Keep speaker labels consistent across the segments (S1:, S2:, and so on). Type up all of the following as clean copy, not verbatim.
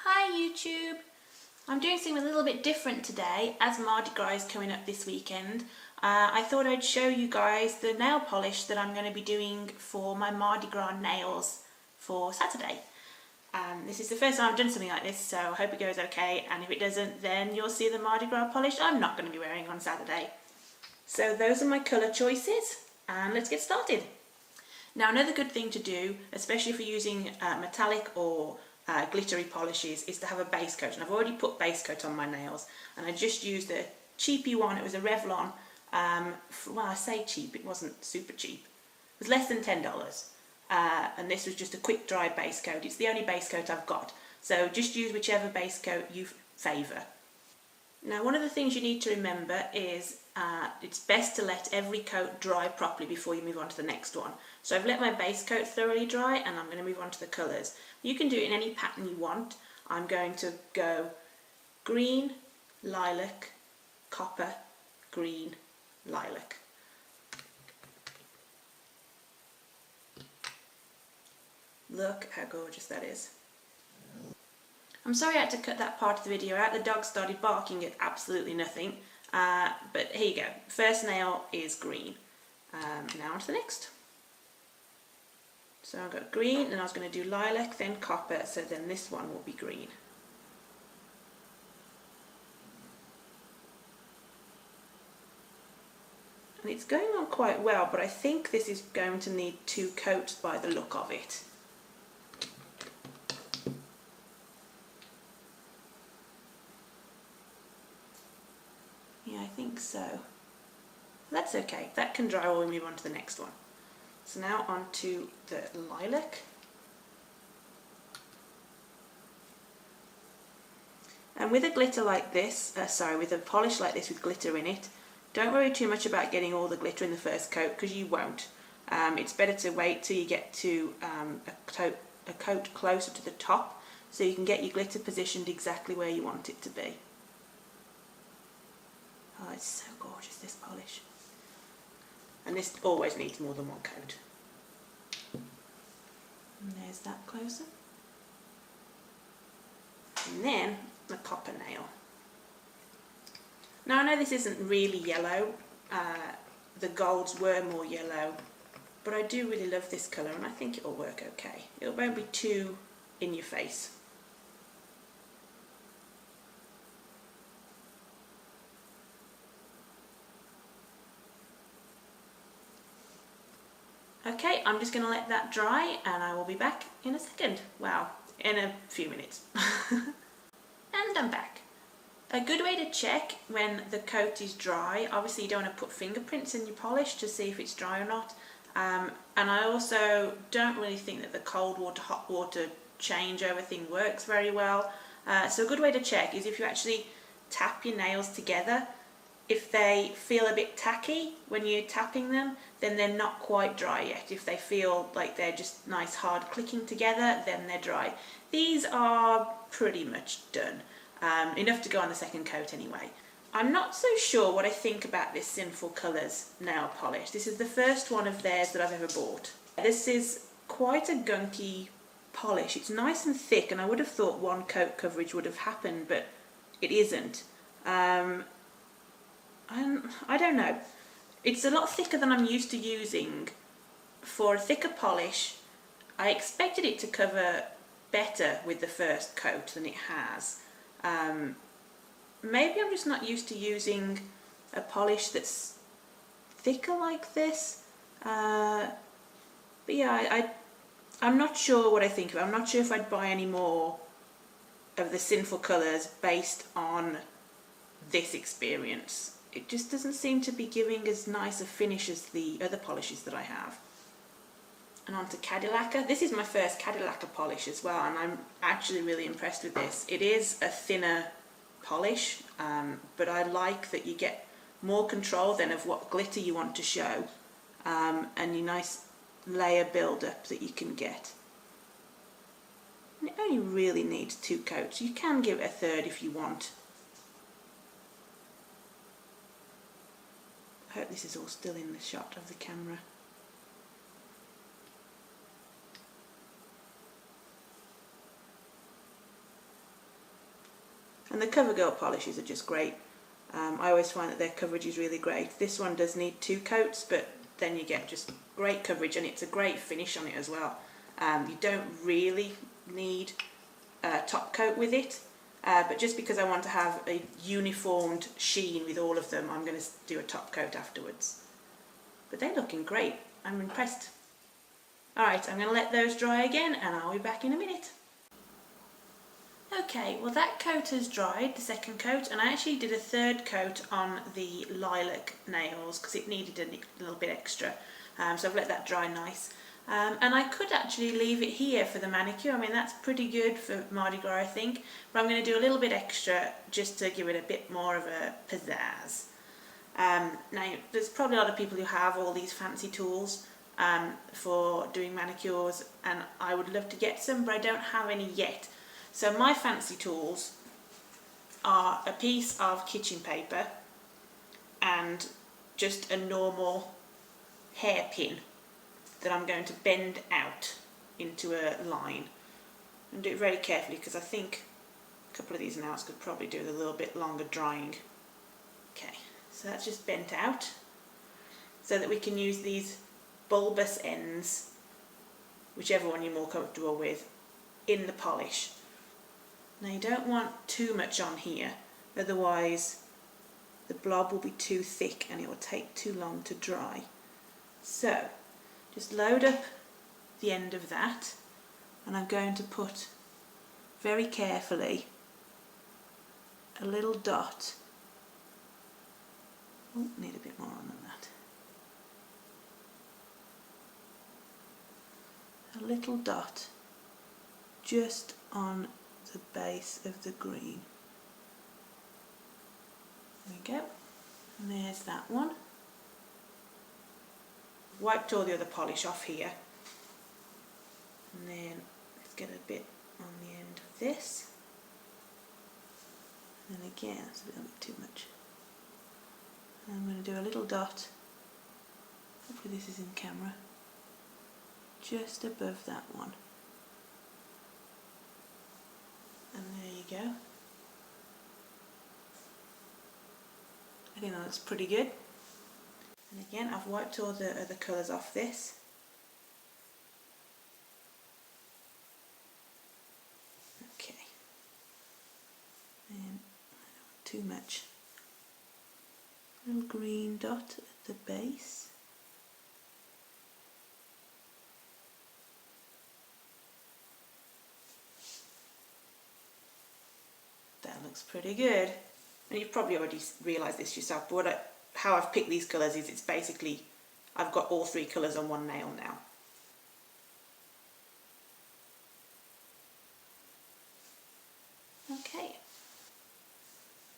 S1: Hi YouTube! I'm doing something a little bit different today as Mardi Gras is coming up this weekend. I thought I'd show you guys the nail polish that I'm going to be doing for my Mardi Gras nails for Saturday. This is the first time I've done something like this, so I hope it goes okay, and if it doesn't then you'll see the Mardi Gras polish I'm not going to be wearing on Saturday. So those are my colour choices and let's get started. Now another good thing to do, especially if you're using metallic or glittery polishes, is to have a base coat, and I've already put base coat on my nails and I just used a cheapy one. It was a Revlon, well I say cheap, it wasn't super cheap, it was less than $10 and this was just a quick dry base coat. It's the only base coat I've got, so just use whichever base coat you favour. Now one of the things you need to remember is it's best to let every coat dry properly before you move on to the next one. So I've let my base coat thoroughly dry and I'm going to move on to the colours. You can do it in any pattern you want. I'm going to go green, lilac, copper, green, lilac. Look how gorgeous that is. I'm sorry I had to cut that part of the video out. The dog started barking at absolutely nothing. But here you go. First nail is green. Now on to the next. So I've got green, and I was going to do lilac, then copper, so then this one will be green. And it's going on quite well, but I think this is going to need 2 coats by the look of it. Yeah, I think so. That's okay, that can dry while we move on to the next one. So now on to the lilac. And with a glitter like this, with a polish like this with glitter in it, don't worry too much about getting all the glitter in the first coat, because you won't. It's better to wait till you get to a coat closer to the top, so you can get your glitter positioned exactly where you want it to be. Oh, it's so gorgeous, this polish. And this always needs more than one coat. And there's that closer. And then the copper nail. Now I know this isn't really yellow, the golds were more yellow, but I do really love this colour and I think it'll work okay. It won't be too in your face. Okay, I'm just going to let that dry and I will be back in a second. Well, in a few minutes. And I'm back. A good way to check when the coat is dry, obviously you don't want to put fingerprints in your polish to see if it's dry or not. And I also don't really think that the cold water, hot water changeover thing works very well. So a good way to check is if you actually tap your nails together. If they feel a bit tacky when you're tapping them, then they're not quite dry yet. If they feel like they're just nice hard clicking together, then they're dry. These are pretty much done. Enough to go on the second coat anyway. I'm not so sure what I think about this Sinful Colours nail polish. This is the first one of theirs that I've ever bought. This is quite a gunky polish. It's nice and thick, and I would have thought one coat coverage would have happened, but it isn't. I don't know. It's a lot thicker than I'm used to using. For a thicker polish, I expected it to cover better with the first coat than it has. Maybe I'm just not used to using a polish that's thicker like this. But yeah, I'm not sure what I think of it. I'm not sure if I'd buy any more of the Sinful Colours based on this experience. It just doesn't seem to be giving as nice a finish as the other polishes that I have. And on to Cadillacquer. This is my first Cadillacquer polish as well, and I'm actually really impressed with this. It is a thinner polish, but I like that you get more control then of what glitter you want to show, and your nice layer build-up that you can get. And it only really needs 2 coats. You can give it a third if you want. I hope this is all still in the shot of the camera. And the CoverGirl polishes are just great. I always find that their coverage is really great. This one does need 2 coats, but then you get just great coverage, and it's a great finish on it as well. You don't really need a top coat with it, but just because I want to have a uniformed sheen with all of them, I'm going to do a top coat afterwards. But they're looking great. I'm impressed. Alright, I'm going to let those dry again, and I'll be back in a minute. Okay, well that coat has dried, the second coat, and I actually did a third coat on the lilac nails because it needed a little bit extra. So I've let that dry nice. And I could actually leave it here for the manicure. I mean, that's pretty good for Mardi Gras, I think. But I'm going to do a little bit extra just to give it a bit more of a pizzazz. Now, there's probably a lot of people who have all these fancy tools for doing manicures, and I would love to get some, but I don't have any yet. So my fancy tools are a piece of kitchen paper and just a normal hairpin that I'm going to bend out into a line, and do it very carefully because I think a couple of these nails could probably do with a little bit longer drying. Okay, so that's just bent out so that we can use these bulbous ends, whichever one you're more comfortable with, in the polish. Now you don't want too much on here, otherwise the blob will be too thick and it will take too long to dry. So just load up the end of that, and I'm going to put very carefully a little dot. Oh, need a bit more on than that. A little dot just on the base of the green. There we go. And there's that one. Wiped all the other polish off here, and then let's get a bit on the end of this, and again that's a little bit too much. And I'm going to do a little dot, hopefully this is in camera, just above that one, and there you go. I think that looks pretty good. And again, I've wiped all the other colours off this. Okay. And I don't want too much. Little green dot at the base. That looks pretty good. And you've probably already realised this yourself, but how I've picked these colours is it's basically, I've got all 3 colours on one nail now. Okay.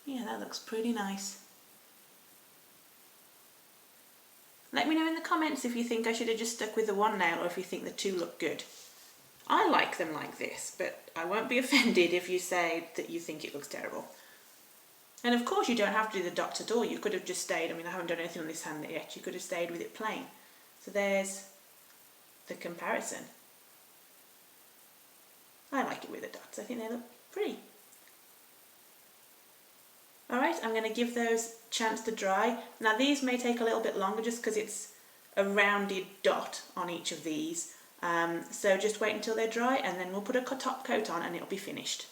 S1: Yeah, that looks pretty nice. Let me know in the comments if you think I should have just stuck with the one nail or if you think the 2 look good. I like them like this, but I won't be offended if you say that you think it looks terrible. And of course you don't have to do the dots at all. You could have just stayed, I mean I haven't done anything on this hand yet, you could have stayed with it plain. So there's the comparison. I like it with the dots, I think they look pretty. Alright, I'm going to give those a chance to dry. Now these may take a little bit longer just because it's a rounded dot on each of these. So just wait until they're dry and then we'll put a top coat on and it'll be finished.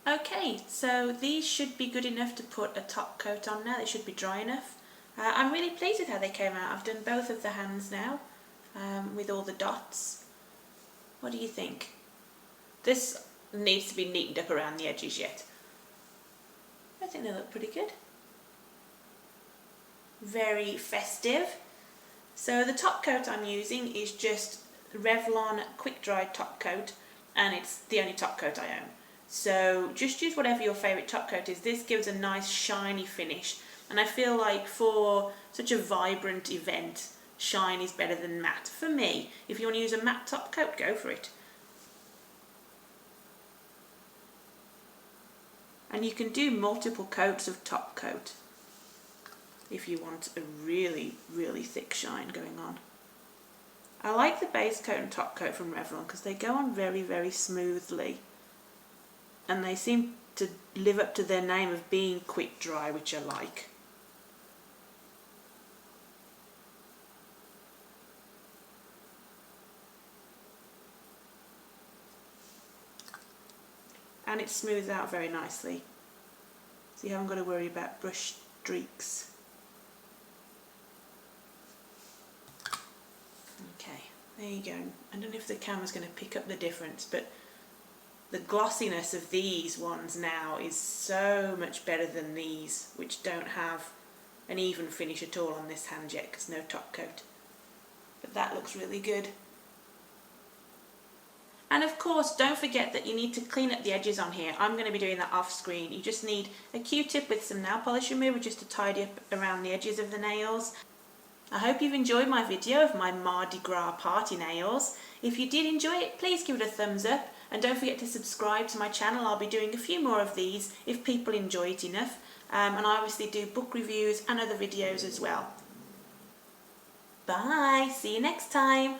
S1: Okay, so these should be good enough to put a top coat on now. They should be dry enough. I'm really pleased with how they came out. I've done both of the hands now with all the dots. What do you think? This needs to be neatened up around the edges yet. I think they look pretty good. Very festive. So the top coat I'm using is just Revlon Quick Dry Top Coat, and it's the only top coat I own. So just use whatever your favourite top coat is. This gives a nice shiny finish, and I feel like for such a vibrant event, shine is better than matte. For me, if you want to use a matte top coat, go for it. And you can do multiple coats of top coat if you want a really, really thick shine going on. I like the base coat and top coat from Revlon because they go on very, very smoothly. And they seem to live up to their name of being quick dry, which I like. And it smooths out very nicely, so you haven't got to worry about brush streaks. Okay, there you go. I don't know if the camera's going to pick up the difference, but the glossiness of these ones now is so much better than these, which don't have an even finish at all on this hand yet because no top coat. But that looks really good. And of course, don't forget that you need to clean up the edges on here. I'm going to be doing that off screen. You just need a Q-tip with some nail polish remover just to tidy up around the edges of the nails. I hope you've enjoyed my video of my Mardi Gras party nails. If you did enjoy it, please give it a thumbs up and don't forget to subscribe to my channel. I'll be doing a few more of these if people enjoy it enough. And I obviously do book reviews and other videos as well. Bye, see you next time.